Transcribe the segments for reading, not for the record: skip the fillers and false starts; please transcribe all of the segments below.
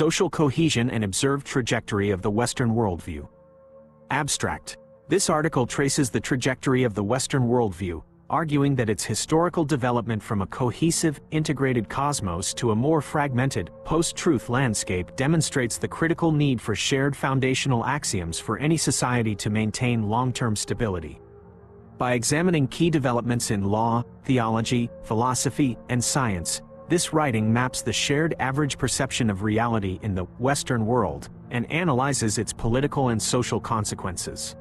social cohesion and observed trajectory of the Western worldview. Abstract. This article traces the trajectory of the Western worldview, arguing that its historical development from a cohesive, integrated cosmos to a more fragmented, post-truth landscape demonstrates the critical need for shared foundational axioms for any society to maintain long-term stability. By examining key developments in law, theology, philosophy, and science, this writing maps the shared average perception of reality in the Western world and analyzes its political and social consequences.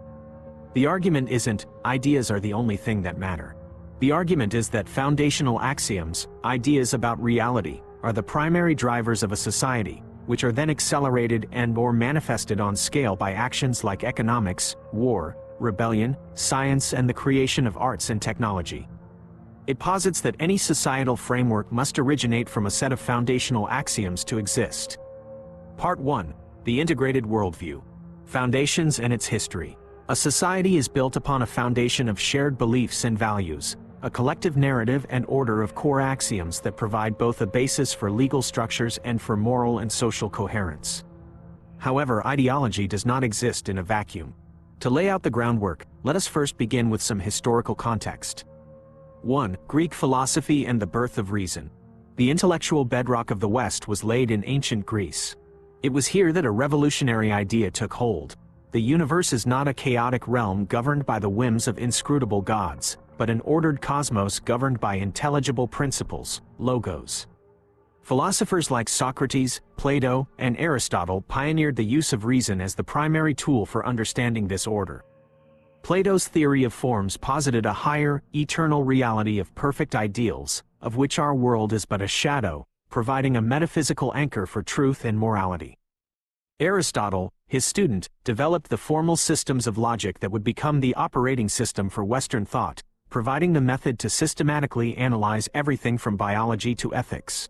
The argument isn't, ideas are the only thing that matter. The argument is that foundational axioms, ideas about reality, are the primary drivers of a society, which are then accelerated and/or manifested on scale by actions like economics, war, rebellion, science, and the creation of arts and technology. It posits that any societal framework must originate from a set of foundational axioms to exist. Part 1. The Integrated Worldview. Foundations and its history. A society is built upon a foundation of shared beliefs and values, a collective narrative and order of core axioms that provide both a basis for legal structures and for moral and social coherence. However, ideology does not exist in a vacuum. To lay out the groundwork, let us first begin with some historical context. 1. Greek philosophy and the birth of reason. The intellectual bedrock of the West was laid in ancient Greece. It was here that a revolutionary idea took hold. The universe is not a chaotic realm governed by the whims of inscrutable gods, but an ordered cosmos governed by intelligible principles, logos. Philosophers like Socrates, Plato, and Aristotle pioneered the use of reason as the primary tool for understanding this order. Plato's theory of forms posited a higher, eternal reality of perfect ideals, of which our world is but a shadow, providing a metaphysical anchor for truth and morality. Aristotle, his student, developed the formal systems of logic that would become the operating system for Western thought, providing the method to systematically analyze everything from biology to ethics.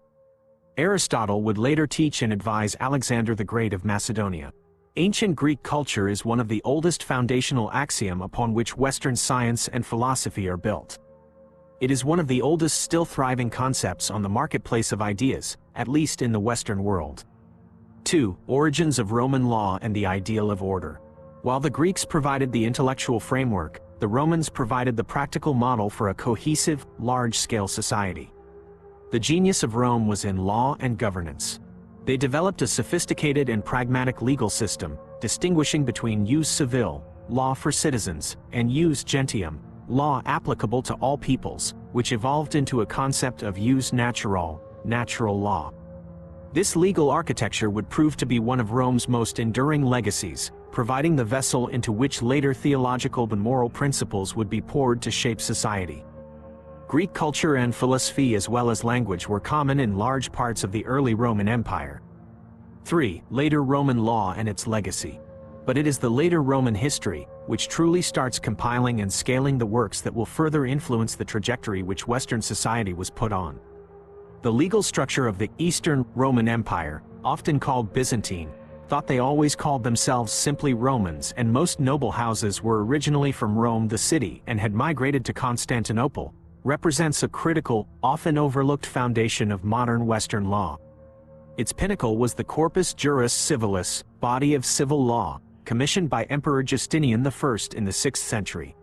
Aristotle would later teach and advise Alexander the Great of Macedonia. Ancient Greek culture is one of the oldest foundational axioms upon which Western science and philosophy are built. It is one of the oldest still thriving concepts on the marketplace of ideas, at least in the Western world. 2. Origins of Roman law and the ideal of order. While the Greeks provided the intellectual framework, the Romans provided the practical model for a cohesive, large-scale society. The genius of Rome was in law and governance. They developed a sophisticated and pragmatic legal system, distinguishing between jus civile, law for citizens, and jus gentium, law applicable to all peoples, which evolved into a concept of jus naturae, natural law. This legal architecture would prove to be one of Rome's most enduring legacies, providing the vessel into which later theological and moral principles would be poured to shape society. Greek culture and philosophy as well as language were common in large parts of the early Roman Empire. 3. Later Roman law and its legacy. But it is the later Roman history, which truly starts compiling and scaling the works that will further influence the trajectory which Western society was put on. The legal structure of the Eastern Roman Empire, often called Byzantine, thought they always called themselves simply Romans, and most noble houses were originally from Rome the city and had migrated to Constantinople, represents a critical, often overlooked foundation of modern Western law. Its pinnacle was the Corpus Juris Civilis, body of civil law, commissioned by Emperor Justinian I in the 6th century.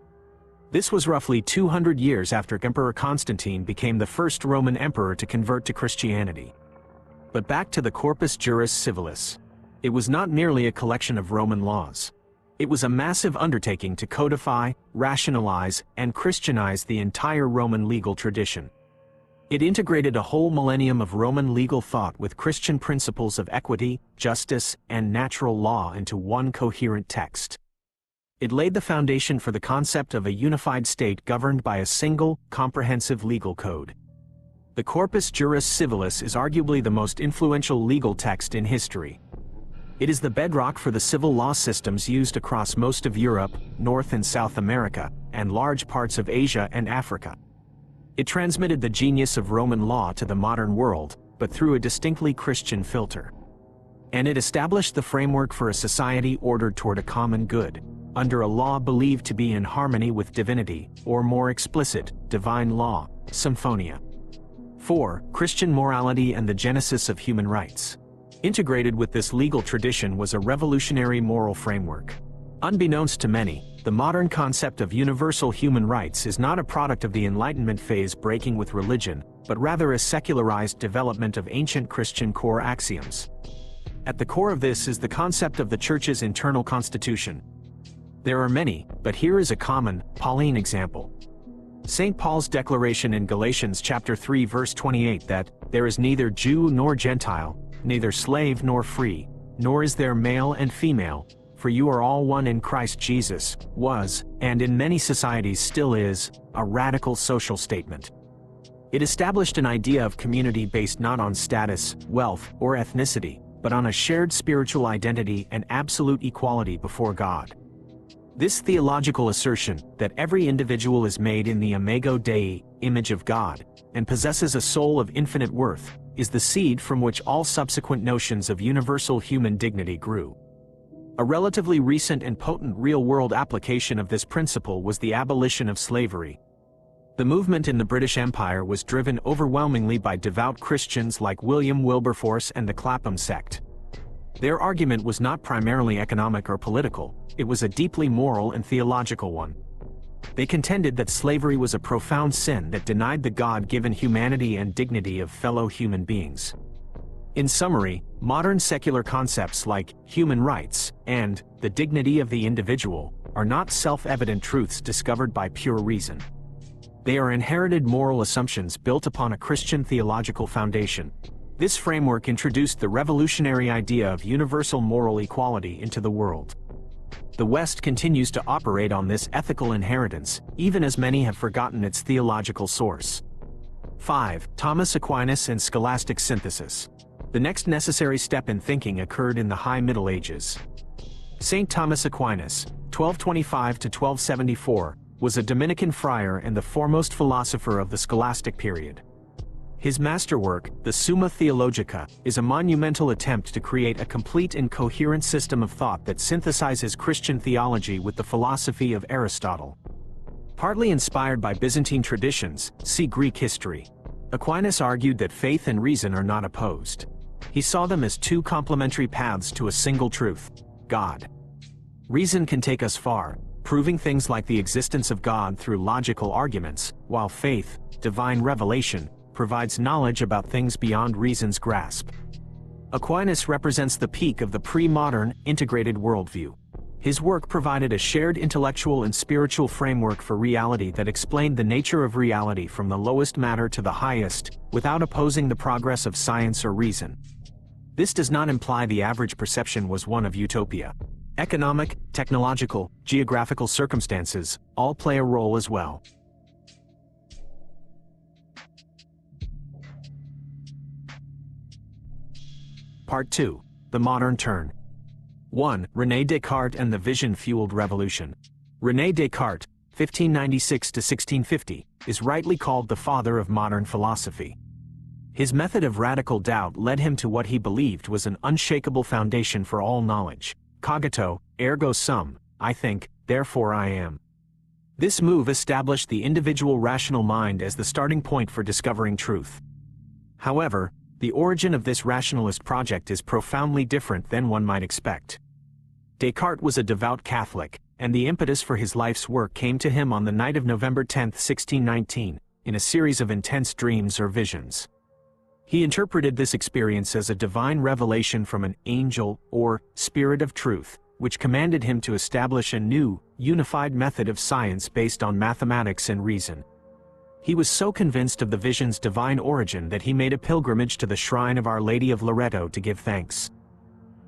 This was roughly 200 years after Emperor Constantine became the first Roman emperor to convert to Christianity. But back to the Corpus Juris Civilis. It was not merely a collection of Roman laws. It was a massive undertaking to codify, rationalize, and Christianize the entire Roman legal tradition. It integrated a whole millennium of Roman legal thought with Christian principles of equity, justice, and natural law into one coherent text. It laid the foundation for the concept of a unified state governed by a single, comprehensive legal code. The Corpus Juris Civilis is arguably the most influential legal text in history. It is the bedrock for the civil law systems used across most of Europe, North and South America, and large parts of Asia and Africa. It transmitted the genius of Roman law to the modern world, but through a distinctly Christian filter. And it established the framework for a society ordered toward a common good, under a law believed to be in harmony with divinity, or more explicit, divine law, symphonia. 4. Christian morality and the genesis of human rights. Integrated with this legal tradition was a revolutionary moral framework. Unbeknownst to many, the modern concept of universal human rights is not a product of the Enlightenment phase breaking with religion, but rather a secularized development of ancient Christian core axioms. At the core of this is the concept of the Church's internal constitution. There are many, but here is a common, Pauline example. St. Paul's declaration in Galatians chapter 3 verse 28 that, "There is neither Jew nor Gentile, neither slave nor free, nor is there male and female, for you are all one in Christ Jesus," was, and in many societies still is, a radical social statement. It established an idea of community based not on status, wealth, or ethnicity, but on a shared spiritual identity and absolute equality before God. This theological assertion, that every individual is made in the imago Dei, image of God, and possesses a soul of infinite worth, is the seed from which all subsequent notions of universal human dignity grew. A relatively recent and potent real-world application of this principle was the abolition of slavery. The movement in the British Empire was driven overwhelmingly by devout Christians like William Wilberforce and the Clapham sect. Their argument was not primarily economic or political, it was a deeply moral and theological one. They contended that slavery was a profound sin that denied the God-given humanity and dignity of fellow human beings. In summary, modern secular concepts like human rights and the dignity of the individual are not self-evident truths discovered by pure reason. They are inherited moral assumptions built upon a Christian theological foundation. This framework introduced the revolutionary idea of universal moral equality into the world. The West continues to operate on this ethical inheritance, even as many have forgotten its theological source. 5. Thomas Aquinas and scholastic synthesis. The next necessary step in thinking occurred in the High Middle Ages. St. Thomas Aquinas, 1225 to 1274, was a Dominican friar and the foremost philosopher of the scholastic period. His masterwork, the Summa Theologica, is a monumental attempt to create a complete and coherent system of thought that synthesizes Christian theology with the philosophy of Aristotle. Partly inspired by Byzantine traditions, see Greek history, Aquinas argued that faith and reason are not opposed. He saw them as two complementary paths to a single truth, God. Reason can take us far, proving things like the existence of God through logical arguments, while faith, divine revelation, provides knowledge about things beyond reason's grasp. Aquinas represents the peak of the pre-modern, integrated worldview. His work provided a shared intellectual and spiritual framework for reality that explained the nature of reality from the lowest matter to the highest, without opposing the progress of science or reason. This does not imply the average perception was one of utopia. Economic, technological, geographical circumstances all play a role as well. Part 2. The Modern Turn. 1. René Descartes and the Vision-Fueled Revolution. René Descartes, 1596–1650, is rightly called the father of modern philosophy. His method of radical doubt led him to what he believed was an unshakable foundation for all knowledge. Cogito, ergo sum, I think, therefore I am. This move established the individual rational mind as the starting point for discovering truth. However, the origin of this rationalist project is profoundly different than one might expect. Descartes was a devout Catholic, and the impetus for his life's work came to him on the night of November 10, 1619, in a series of intense dreams or visions. He interpreted this experience as a divine revelation from an angel, or spirit of truth, which commanded him to establish a new, unified method of science based on mathematics and reason. He was so convinced of the vision's divine origin that he made a pilgrimage to the shrine of Our Lady of Loreto to give thanks.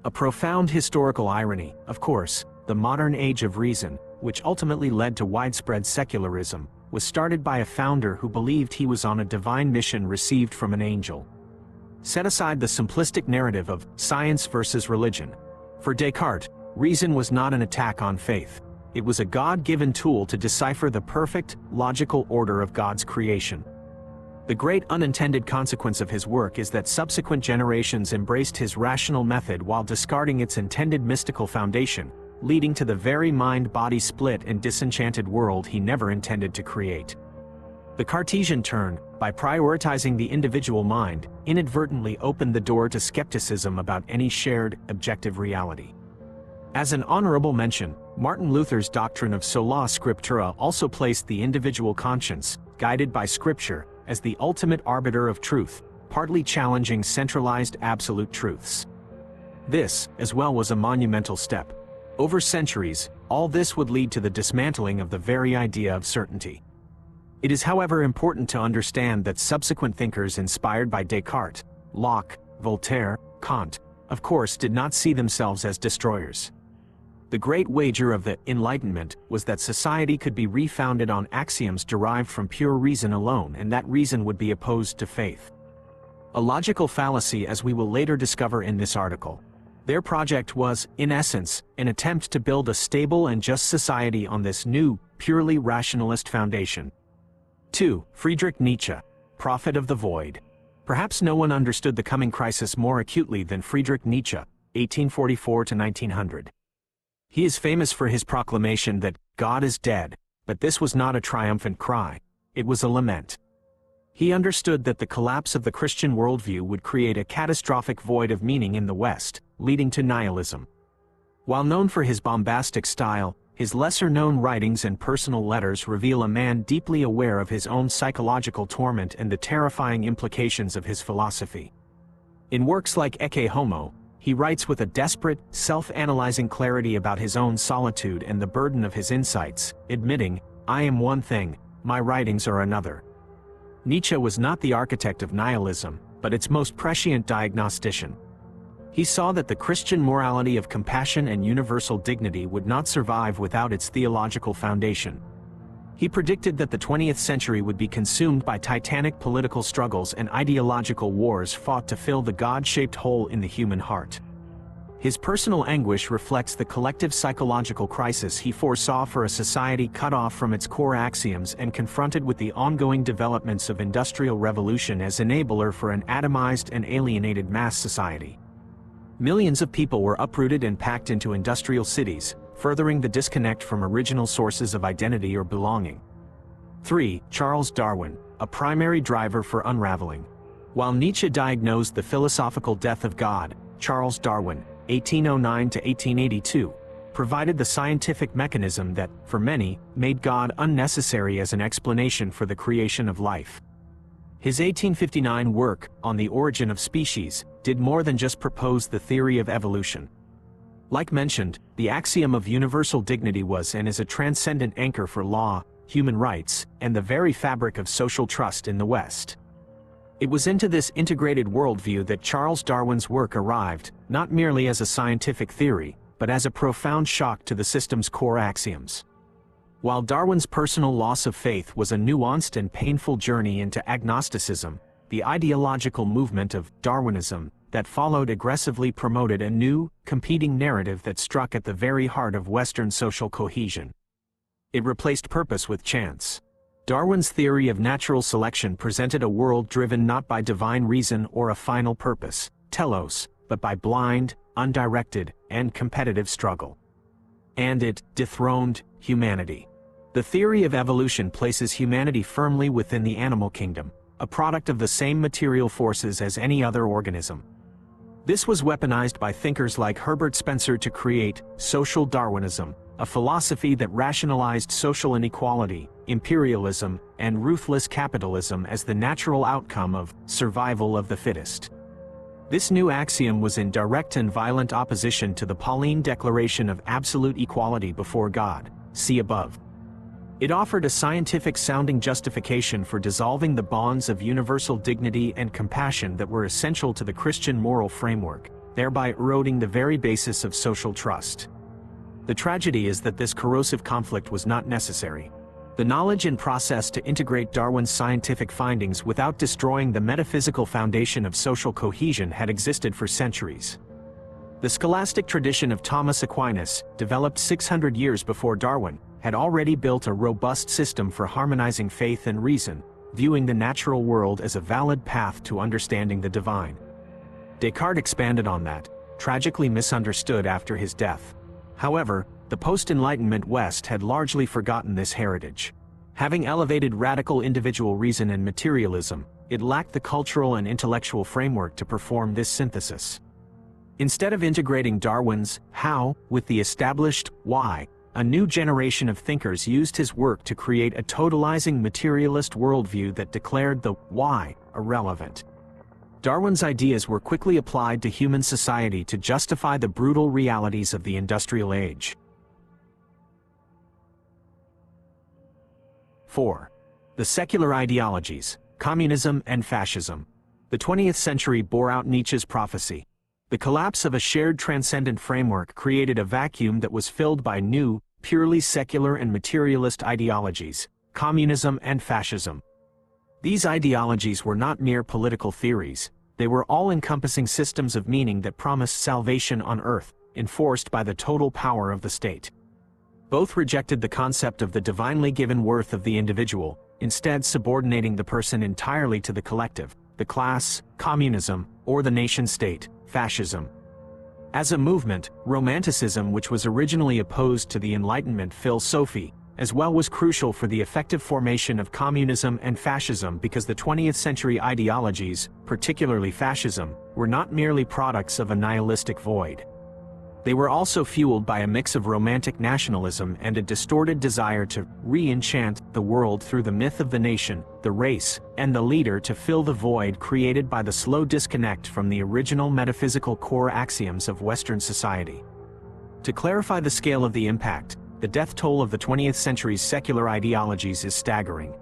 A profound historical irony, of course, the modern age of reason, which ultimately led to widespread secularism, was started by a founder who believed he was on a divine mission received from an angel. Set aside the simplistic narrative of science versus religion. For Descartes, reason was not an attack on faith. It was a God-given tool to decipher the perfect, logical order of God's creation. The great unintended consequence of his work is that subsequent generations embraced his rational method while discarding its intended mystical foundation, leading to the very mind-body split and disenchanted world he never intended to create. The Cartesian turn, by prioritizing the individual mind, inadvertently opened the door to skepticism about any shared, objective reality. As an honorable mention, Martin Luther's doctrine of sola scriptura also placed the individual conscience, guided by Scripture, as the ultimate arbiter of truth, partly challenging centralized absolute truths. This, as well, was a monumental step. Over centuries, all this would lead to the dismantling of the very idea of certainty. It is, however, important to understand that subsequent thinkers inspired by Descartes, Locke, Voltaire, Kant, of course, did not see themselves as destroyers. The great wager of the Enlightenment was that society could be refounded on axioms derived from pure reason alone, and that reason would be opposed to faith. A logical fallacy, as we will later discover in this article. Their project was, in essence, an attempt to build a stable and just society on this new, purely rationalist foundation. 2. Friedrich Nietzsche, prophet of the void. Perhaps no one understood the coming crisis more acutely than Friedrich Nietzsche, 1844 to 1900. He is famous for his proclamation that God is dead, but this was not a triumphant cry, it was a lament. He understood that the collapse of the Christian worldview would create a catastrophic void of meaning in the West, leading to nihilism. While known for his bombastic style, his lesser-known writings and personal letters reveal a man deeply aware of his own psychological torment and the terrifying implications of his philosophy. In works like Ecce Homo, he writes with a desperate, self-analyzing clarity about his own solitude and the burden of his insights, admitting, "I am one thing, my writings are another." Nietzsche was not the architect of nihilism, but its most prescient diagnostician. He saw that the Christian morality of compassion and universal dignity would not survive without its theological foundation. He predicted that the 20th century would be consumed by titanic political struggles and ideological wars fought to fill the God-shaped hole in the human heart. His personal anguish reflects the collective psychological crisis he foresaw for a society cut off from its core axioms and confronted with the ongoing developments of industrial revolution as enabler for an atomized and alienated mass society. Millions of people were uprooted and packed into industrial cities, furthering the disconnect from original sources of identity or belonging. 3. Charles Darwin, a primary driver for unraveling. While Nietzsche diagnosed the philosophical death of God, Charles Darwin, 1809 to 1882, provided the scientific mechanism that, for many, made God unnecessary as an explanation for the creation of life. His 1859 work, On the Origin of Species, did more than just propose the theory of evolution. Like mentioned, the axiom of universal dignity was and is a transcendent anchor for law, human rights, and the very fabric of social trust in the West. It was into this integrated worldview that Charles Darwin's work arrived, not merely as a scientific theory, but as a profound shock to the system's core axioms. While Darwin's personal loss of faith was a nuanced and painful journey into agnosticism, the ideological movement of Darwinism that followed aggressively promoted a new, competing narrative that struck at the very heart of Western social cohesion. It replaced purpose with chance. Darwin's theory of natural selection presented a world driven not by divine reason or a final purpose, telos, but by blind, undirected, and competitive struggle. And it dethroned humanity. The theory of evolution places humanity firmly within the animal kingdom, a product of the same material forces as any other organism. This was weaponized by thinkers like Herbert Spencer to create social Darwinism, a philosophy that rationalized social inequality, imperialism, and ruthless capitalism as the natural outcome of survival of the fittest. This new axiom was in direct and violent opposition to the Pauline Declaration of Absolute Equality before God, see above. It offered a scientific-sounding justification for dissolving the bonds of universal dignity and compassion that were essential to the Christian moral framework, thereby eroding the very basis of social trust. The tragedy is that this corrosive conflict was not necessary. The knowledge and process to integrate Darwin's scientific findings without destroying the metaphysical foundation of social cohesion had existed for centuries. The scholastic tradition of Thomas Aquinas, developed 600 years before Darwin, had already built a robust system for harmonizing faith and reason, viewing the natural world as a valid path to understanding the divine. Descartes expanded on that, tragically misunderstood after his death. However, the post-Enlightenment West had largely forgotten this heritage. Having elevated radical individual reason and materialism, it lacked the cultural and intellectual framework to perform this synthesis. Instead of integrating Darwin's how with the established why, a new generation of thinkers used his work to create a totalizing materialist worldview that declared the why irrelevant. Darwin's ideas were quickly applied to human society to justify the brutal realities of the industrial age. 4. The secular ideologies, communism and fascism. The 20th century bore out Nietzsche's prophecy. The collapse of a shared transcendent framework created a vacuum that was filled by new, purely secular and materialist ideologies, communism and fascism. These ideologies were not mere political theories, they were all-encompassing systems of meaning that promised salvation on earth, enforced by the total power of the state. Both rejected the concept of the divinely given worth of the individual, instead subordinating the person entirely to the collective, the class, communism, or the nation-state, fascism. As a movement, Romanticism, which was originally opposed to the Enlightenment philosophy, as well was crucial for the effective formation of communism and fascism because the 20th century ideologies, particularly fascism, were not merely products of a nihilistic void. They were also fueled by a mix of romantic nationalism and a distorted desire to re-enchant the world through the myth of the nation, the race, and the leader to fill the void created by the slow disconnect from the original metaphysical core axioms of Western society. To clarify the scale of the impact, the death toll of the 20th century's secular ideologies is staggering.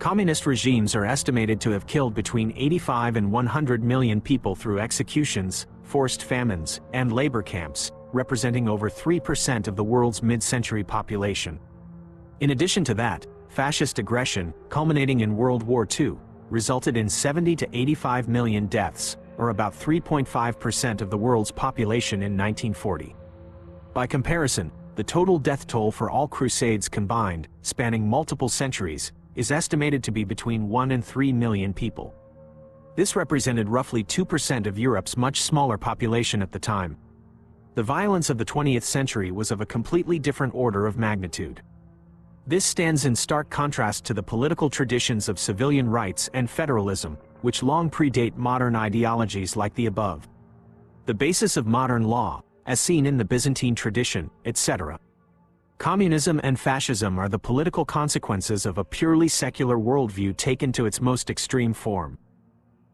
Communist regimes are estimated to have killed between 85 and 100 million people through executions, forced famines, and labor camps, representing over 3% of the world's mid-century population. In addition to that, fascist aggression, culminating in World War II, resulted in 70 to 85 million deaths, or about 3.5% of the world's population in 1940. By comparison, the total death toll for all crusades combined, spanning multiple centuries, is estimated to be between 1 and 3 million people. This represented roughly 2% of Europe's much smaller population at the time. The violence of the 20th century was of a completely different order of magnitude. This stands in stark contrast to the political traditions of civilian rights and federalism, which long predate modern ideologies like the above. The basis of modern law, as seen in the Byzantine tradition, etc. Communism and fascism are the political consequences of a purely secular worldview taken to its most extreme form.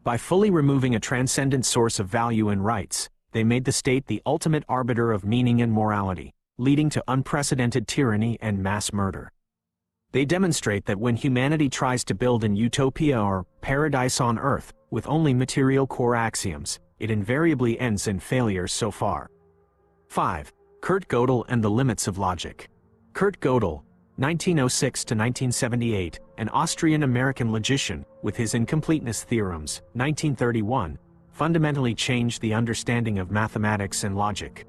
By fully removing a transcendent source of value and rights, they made the state the ultimate arbiter of meaning and morality, leading to unprecedented tyranny and mass murder. They demonstrate that when humanity tries to build an utopia or paradise on earth, with only material core axioms, it invariably ends in failure so far. 5. Kurt Gödel and the limits of logic. Kurt Gödel, 1906 to 1978, an Austrian-American logician, with his incompleteness theorems, 1931, fundamentally changed the understanding of mathematics and logic.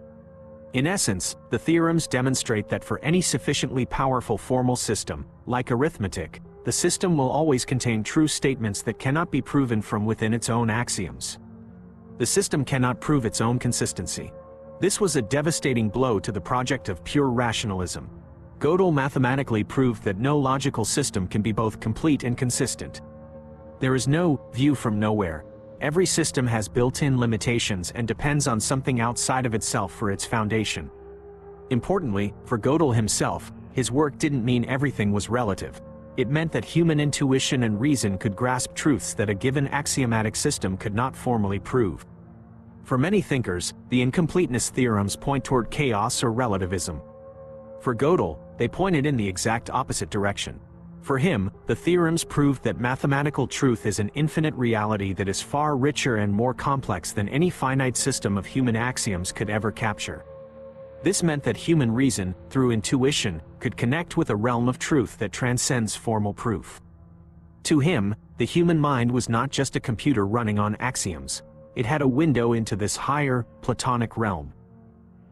In essence, the theorems demonstrate that for any sufficiently powerful formal system, like arithmetic, the system will always contain true statements that cannot be proven from within its own axioms. The system cannot prove its own consistency. This was a devastating blow to the project of pure rationalism. Gödel mathematically proved that no logical system can be both complete and consistent. There is no view from nowhere. Every system has built-in limitations and depends on something outside of itself for its foundation. Importantly, for Gödel himself, his work didn't mean everything was relative. It meant that human intuition and reason could grasp truths that a given axiomatic system could not formally prove. For many thinkers, the incompleteness theorems point toward chaos or relativism. For Gödel, they pointed in the exact opposite direction. For him, the theorems proved that mathematical truth is an infinite reality that is far richer and more complex than any finite system of human axioms could ever capture. This meant that human reason, through intuition, could connect with a realm of truth that transcends formal proof. To him, the human mind was not just a computer running on axioms. It had a window into this higher, Platonic realm.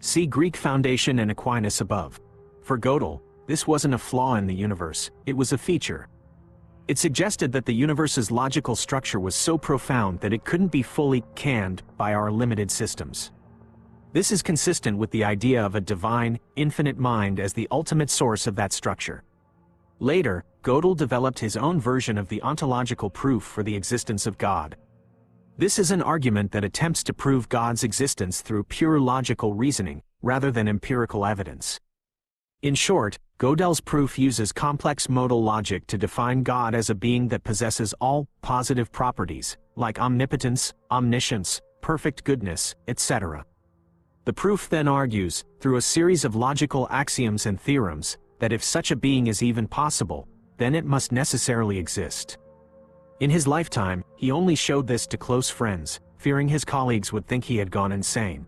See Greek foundation and Aquinas above. For Gödel, this wasn't a flaw in the universe, it was a feature. It suggested that the universe's logical structure was so profound that it couldn't be fully canned by our limited systems. This is consistent with the idea of a divine, infinite mind as the ultimate source of that structure. Later, Gödel developed his own version of the ontological proof for the existence of God. This is an argument that attempts to prove God's existence through pure logical reasoning, rather than empirical evidence. In short, Gödel's proof uses complex modal logic to define God as a being that possesses all positive properties, like omnipotence, omniscience, perfect goodness, etc. The proof then argues, through a series of logical axioms and theorems, that if such a being is even possible, then it must necessarily exist. In his lifetime, he only showed this to close friends, fearing his colleagues would think he had gone insane.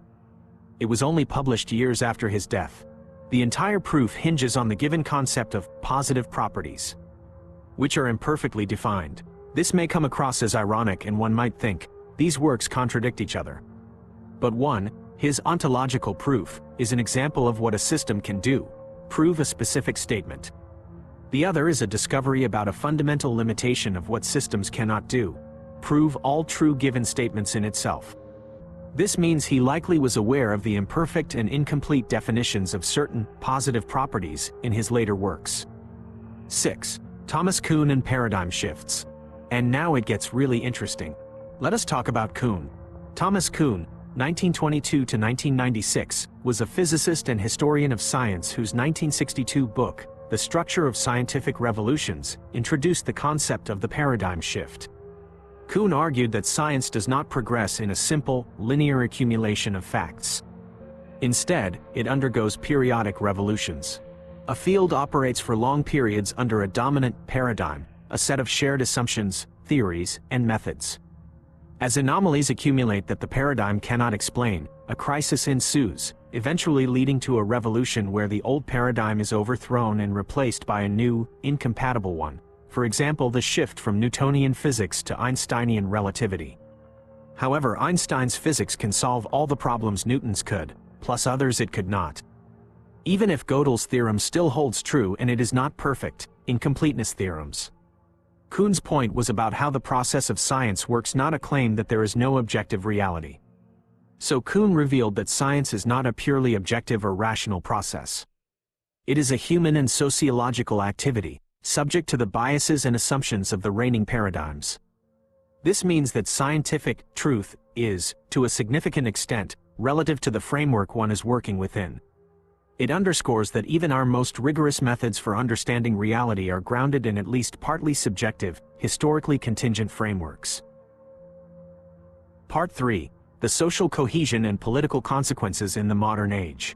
It was only published years after his death. The entire proof hinges on the given concept of positive properties, which are imperfectly defined. This may come across as ironic, and one might think, these works contradict each other. But one, his ontological proof, is an example of what a system can do: prove a specific statement. The other is a discovery about a fundamental limitation of what systems cannot do: prove all true given statements in itself. This means he likely was aware of the imperfect and incomplete definitions of certain positive properties in his later works. 6. Thomas Kuhn and paradigm shifts. And now it gets really interesting. Let us talk about Kuhn. Thomas Kuhn, 1922 to 1996, was a physicist and historian of science whose 1962 book, The Structure of Scientific Revolutions, introduced the concept of the paradigm shift. Kuhn argued that science does not progress in a simple, linear accumulation of facts. Instead, it undergoes periodic revolutions. A field operates for long periods under a dominant paradigm, a set of shared assumptions, theories, and methods. As anomalies accumulate that the paradigm cannot explain, a crisis ensues, eventually leading to a revolution where the old paradigm is overthrown and replaced by a new, incompatible one. For example, the shift from Newtonian physics to Einsteinian relativity. However, Einstein's physics can solve all the problems Newton's could, plus others it could not. Even if Gödel's theorem still holds true and it is not perfect, incompleteness theorems. Kuhn's point was about how the process of science works, not a claim that there is no objective reality. So Kuhn revealed that science is not a purely objective or rational process. It is a human and sociological activity, subject to the biases and assumptions of the reigning paradigms. This means that scientific truth is, to a significant extent, relative to the framework one is working within. It underscores that even our most rigorous methods for understanding reality are grounded in at least partly subjective, historically contingent frameworks. Part 3. The social cohesion and political consequences in the modern age.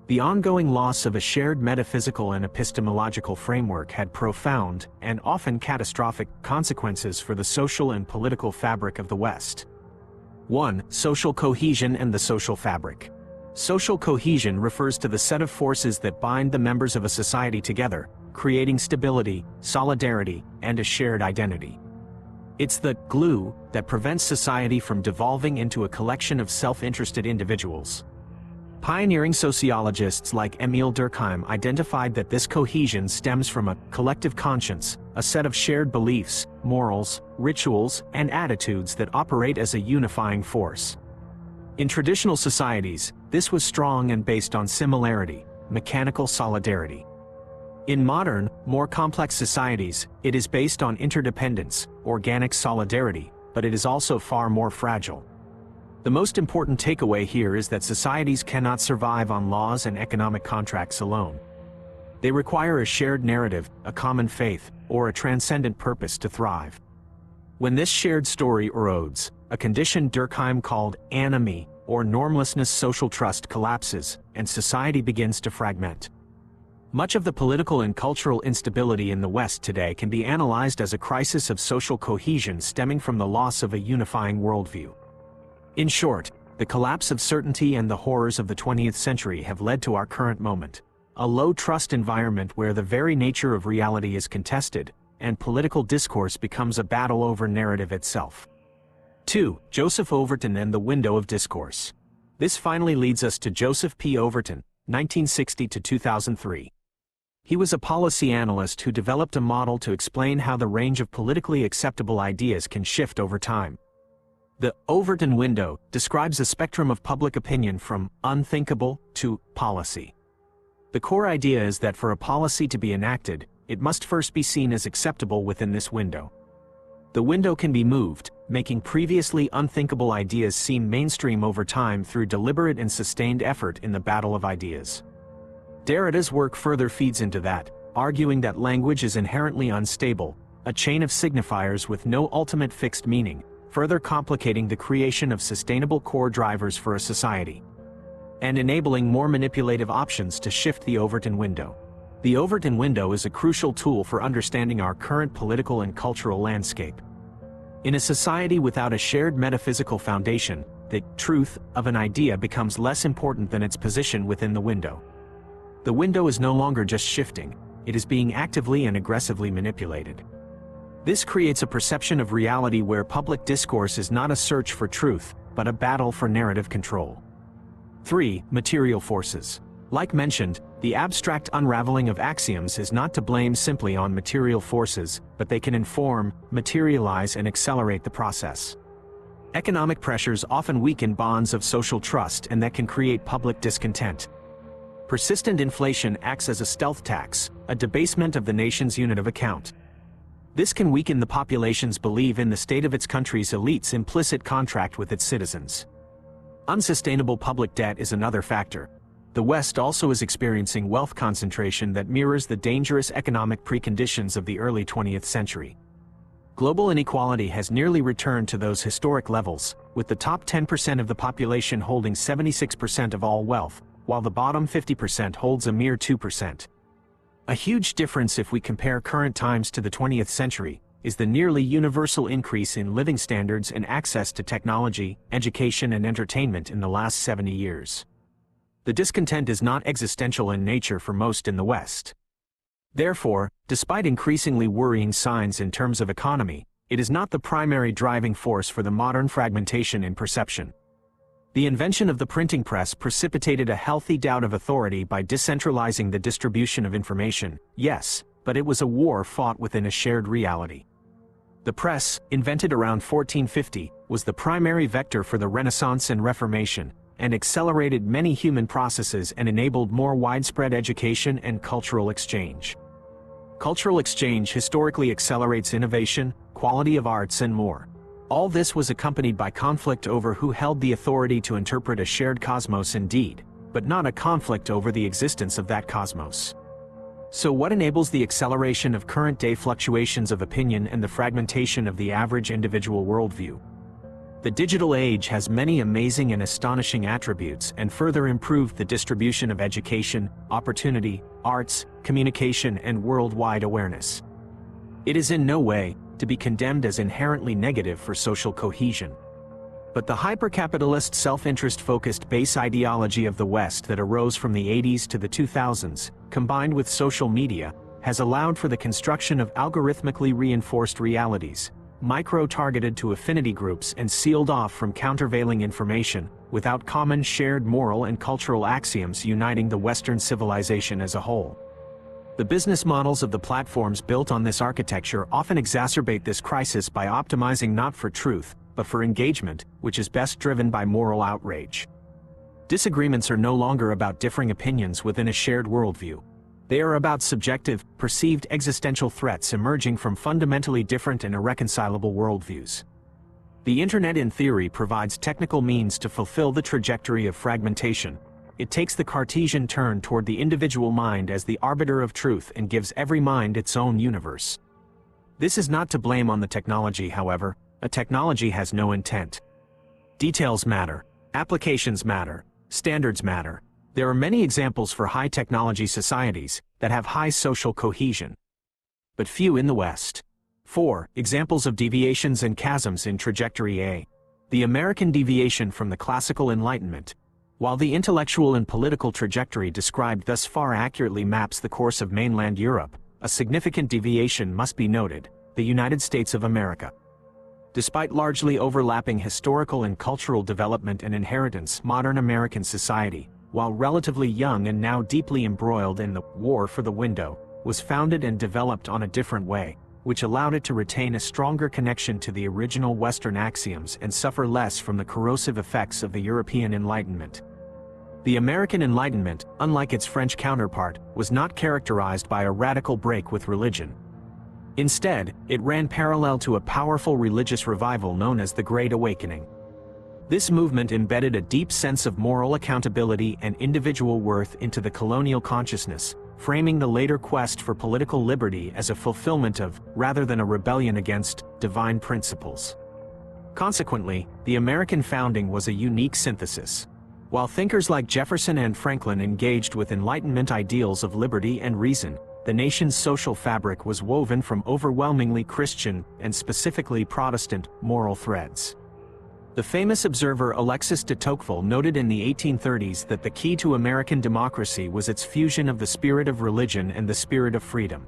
The ongoing loss of a shared metaphysical and epistemological framework had profound, and often catastrophic, consequences for the social and political fabric of the West. 1. Social cohesion and the social fabric. Social cohesion refers to the set of forces that bind the members of a society together, creating stability, solidarity, and a shared identity. It's the glue that prevents society from devolving into a collection of self-interested individuals. Pioneering sociologists like Emil Durkheim identified that this cohesion stems from a collective conscience, a set of shared beliefs, morals, rituals, and attitudes that operate as a unifying force. In traditional societies, this was strong and based on similarity, mechanical solidarity. In modern, more complex societies, it is based on interdependence, organic solidarity, but it is also far more fragile. The most important takeaway here is that societies cannot survive on laws and economic contracts alone. They require a shared narrative, a common faith, or a transcendent purpose to thrive. When this shared story erodes, a condition Durkheim called anomie, or normlessness, social trust collapses, and society begins to fragment. Much of the political and cultural instability in the West today can be analyzed as a crisis of social cohesion stemming from the loss of a unifying worldview. In short, the collapse of certainty and the horrors of the 20th century have led to our current moment, a low-trust environment where the very nature of reality is contested, and political discourse becomes a battle over narrative itself. 2. Joseph Overton and the window of discourse. This finally leads us to Joseph P. Overton, 1960 to 2003. He was a policy analyst who developed a model to explain how the range of politically acceptable ideas can shift over time. The Overton window describes a spectrum of public opinion from unthinkable to policy. The core idea is that for a policy to be enacted, it must first be seen as acceptable within this window. The window can be moved, making previously unthinkable ideas seem mainstream over time through deliberate and sustained effort in the battle of ideas. Derrida's work further feeds into that, arguing that language is inherently unstable, a chain of signifiers with no ultimate fixed meaning, further complicating the creation of sustainable core drivers for a society, and enabling more manipulative options to shift the Overton window. The Overton window is a crucial tool for understanding our current political and cultural landscape. In a society without a shared metaphysical foundation, the truth of an idea becomes less important than its position within the window. The window is no longer just shifting, it is being actively and aggressively manipulated. This creates a perception of reality where public discourse is not a search for truth, but a battle for narrative control. 3. Material forces. Like mentioned, the abstract unraveling of axioms is not to blame simply on material forces, but they can inform, materialize, and accelerate the process. Economic pressures often weaken bonds of social trust, and that can create public discontent. Persistent inflation acts as a stealth tax, a debasement of the nation's unit of account. This can weaken the population's belief in the state of its country's elites' implicit contract with its citizens. Unsustainable public debt is another factor. The West also is experiencing wealth concentration that mirrors the dangerous economic preconditions of the early 20th century. Global inequality has nearly returned to those historic levels, with the top 10% of the population holding 76% of all wealth, while the bottom 50% holds a mere 2%. A huge difference if we compare current times to the 20th century is the nearly universal increase in living standards and access to technology, education, and entertainment in the last 70 years. The discontent is not existential in nature for most in the West. Therefore, despite increasingly worrying signs in terms of economy, it is not the primary driving force for the modern fragmentation in perception. The invention of the printing press precipitated a healthy doubt of authority by decentralizing the distribution of information, yes, but it was a war fought within a shared reality. The press, invented around 1450, was the primary vector for the Renaissance and Reformation, and accelerated many human processes and enabled more widespread education and cultural exchange. Cultural exchange historically accelerates innovation, quality of arts, and more. All this was accompanied by conflict over who held the authority to interpret a shared cosmos indeed, but not a conflict over the existence of that cosmos. So what enables the acceleration of current-day fluctuations of opinion and the fragmentation of the average individual worldview? The digital age has many amazing and astonishing attributes and further improved the distribution of education, opportunity, arts, communication, and worldwide awareness. It is in no way to be condemned as inherently negative for social cohesion. But the hyper-capitalist, self-interest-focused base ideology of the West that arose from the 80s to the 2000s, combined with social media, has allowed for the construction of algorithmically reinforced realities, micro-targeted to affinity groups and sealed off from countervailing information, without common shared moral and cultural axioms uniting the Western civilization as a whole. The business models of the platforms built on this architecture often exacerbate this crisis by optimizing not for truth, but for engagement, which is best driven by moral outrage. Disagreements are no longer about differing opinions within a shared worldview. They are about subjective, perceived existential threats emerging from fundamentally different and irreconcilable worldviews. The Internet in theory provides technical means to fulfill the trajectory of fragmentation. It takes the Cartesian turn toward the individual mind as the arbiter of truth and gives every mind its own universe. This is not to blame on the technology, however. A technology has no intent. Details matter, applications matter, standards matter. There are many examples for high-technology societies that have high social cohesion, but few in the West. 4. Examples of deviations and chasms in trajectory. A. The American deviation from the classical Enlightenment. While the intellectual and political trajectory described thus far accurately maps the course of mainland Europe, a significant deviation must be noted: the United States of America. Despite largely overlapping historical and cultural development and inheritance, modern American society, while relatively young and now deeply embroiled in the war for the window, was founded and developed on a different way, which allowed it to retain a stronger connection to the original Western axioms and suffer less from the corrosive effects of the European Enlightenment. The American Enlightenment, unlike its French counterpart, was not characterized by a radical break with religion. Instead, it ran parallel to a powerful religious revival known as the Great Awakening. This movement embedded a deep sense of moral accountability and individual worth into the colonial consciousness, framing the later quest for political liberty as a fulfillment of, rather than a rebellion against, divine principles. Consequently, the American founding was a unique synthesis. While thinkers like Jefferson and Franklin engaged with Enlightenment ideals of liberty and reason, the nation's social fabric was woven from overwhelmingly Christian, and specifically Protestant, moral threads. The famous observer Alexis de Tocqueville noted in the 1830s that the key to American democracy was its fusion of the spirit of religion and the spirit of freedom.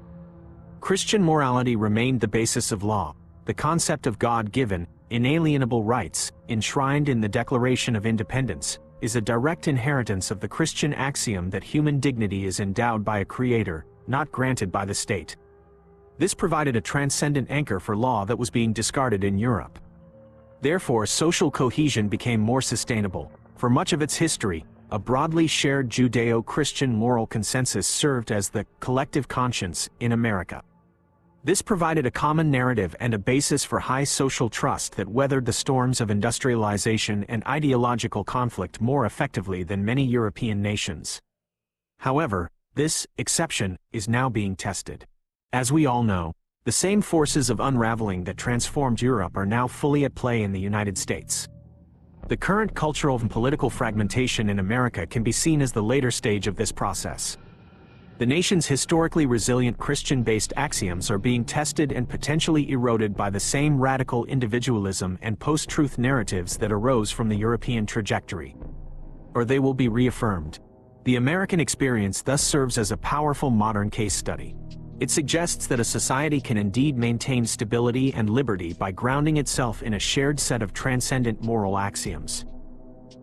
Christian morality remained the basis of law. The concept of God-given, inalienable rights, enshrined in the Declaration of Independence, is a direct inheritance of the Christian axiom that human dignity is endowed by a creator, not granted by the state. This provided a transcendent anchor for law that was being discarded in Europe. Therefore, social cohesion became more sustainable. For much of its history, a broadly shared Judeo-Christian moral consensus served as the collective conscience in America. This provided a common narrative and a basis for high social trust that weathered the storms of industrialization and ideological conflict more effectively than many European nations. However, this exception is now being tested. As we all know, the same forces of unraveling that transformed Europe are now fully at play in the United States. The current cultural and political fragmentation in America can be seen as the later stage of this process. The nation's historically resilient Christian-based axioms are being tested and potentially eroded by the same radical individualism and post-truth narratives that arose from the European trajectory. Or they will be reaffirmed. The American experience thus serves as a powerful modern case study. It suggests that a society can indeed maintain stability and liberty by grounding itself in a shared set of transcendent moral axioms.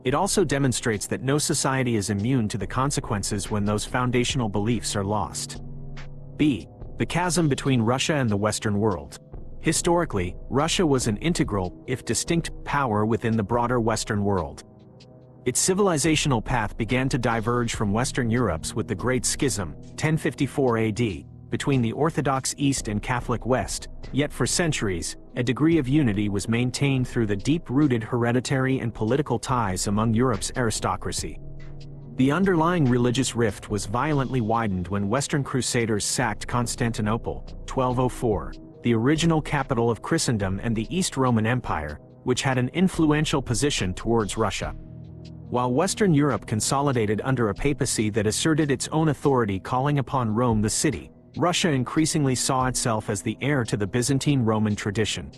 It also demonstrates that no society is immune to the consequences when those foundational beliefs are lost. B. The chasm between Russia and the Western world. Historically, Russia was an integral, if distinct, power within the broader Western world. Its civilizational path began to diverge from Western Europe's with the Great Schism, 1054 AD, between the Orthodox East and Catholic West, yet for centuries, a degree of unity was maintained through the deep-rooted hereditary and political ties among Europe's aristocracy. The underlying religious rift was violently widened when Western Crusaders sacked Constantinople, 1204, the original capital of Christendom and the East Roman Empire, which had an influential position towards Russia. While Western Europe consolidated under a papacy that asserted its own authority calling upon Rome the city, Russia increasingly saw itself as the heir to the Byzantine Roman tradition.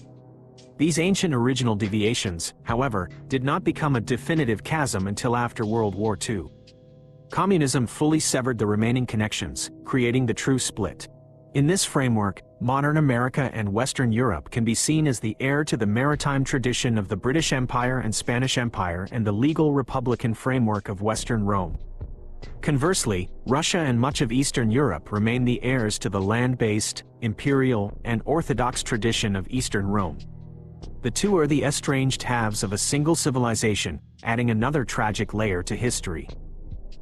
These ancient original deviations, however, did not become a definitive chasm until after World War II. Communism fully severed the remaining connections, creating the true split. In this framework, modern America and Western Europe can be seen as the heir to the maritime tradition of the British Empire and Spanish Empire and the legal republican framework of Western Rome. Conversely, Russia and much of Eastern Europe remain the heirs to the land-based, imperial, and orthodox tradition of Eastern Rome. The two are the estranged halves of a single civilization, adding another tragic layer to history.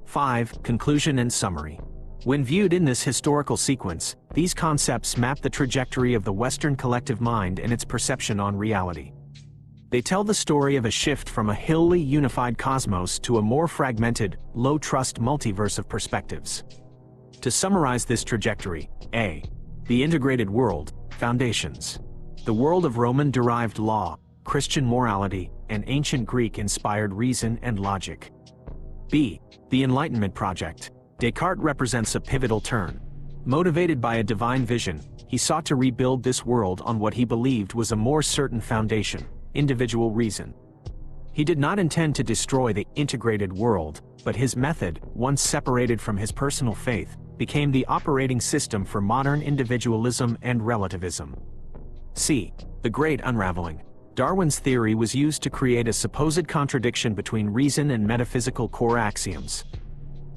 5. Conclusion and summary. When viewed in this historical sequence, these concepts map the trajectory of the Western collective mind and its perception on reality. They tell the story of a shift from a hilly unified cosmos to a more fragmented, low-trust multiverse of perspectives. To summarize this trajectory, A. The integrated world, foundations. The world of Roman-derived law, Christian morality, and ancient Greek-inspired reason and logic. B. The Enlightenment project. Descartes represents a pivotal turn. Motivated by a divine vision, he sought to rebuild this world on what he believed was a more certain foundation: individual reason. He did not intend to destroy the integrated world, but his method, once separated from his personal faith, became the operating system for modern individualism and relativism. C. The Great Unraveling. Darwin's theory was used to create a supposed contradiction between reason and metaphysical core axioms.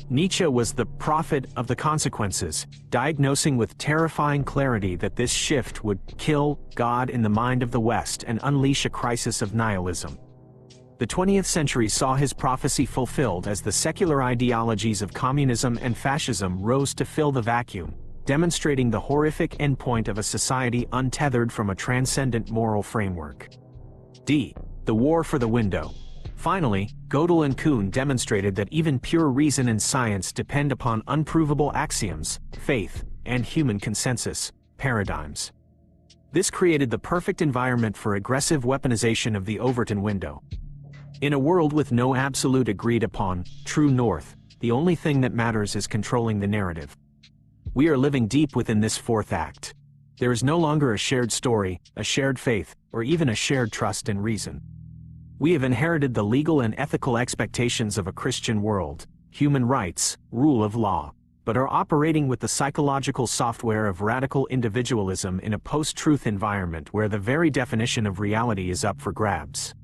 Nietzsche was the prophet of the consequences, diagnosing with terrifying clarity that this shift would kill God in the mind of the West and unleash a crisis of nihilism. The 20th century saw his prophecy fulfilled as the secular ideologies of communism and fascism rose to fill the vacuum, demonstrating the horrific endpoint of a society untethered from a transcendent moral framework. D. The War for the Window. Finally, Gödel and Kuhn demonstrated that even pure reason and science depend upon unprovable axioms, faith, and human consensus paradigms. This created the perfect environment for aggressive weaponization of the Overton window. In a world with no absolute agreed-upon, true north, the only thing that matters is controlling the narrative. We are living deep within this fourth act. There is no longer a shared story, a shared faith, or even a shared trust in reason. We have inherited the legal and ethical expectations of a Christian world, human rights, rule of law, but are operating with the psychological software of radical individualism in a post-truth environment where the very definition of reality is up for grabs.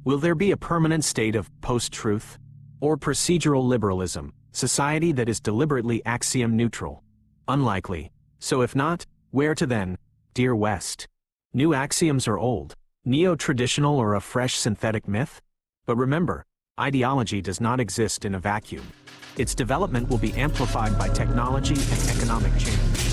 Will there be a permanent state of post-truth? Or procedural liberalism, society that is deliberately axiom-neutral? Unlikely. So if not, where to then, dear West? New axioms or old? Neo-traditional or a fresh synthetic myth? But remember, ideology does not exist in a vacuum. Its development will be amplified by technology and economic change.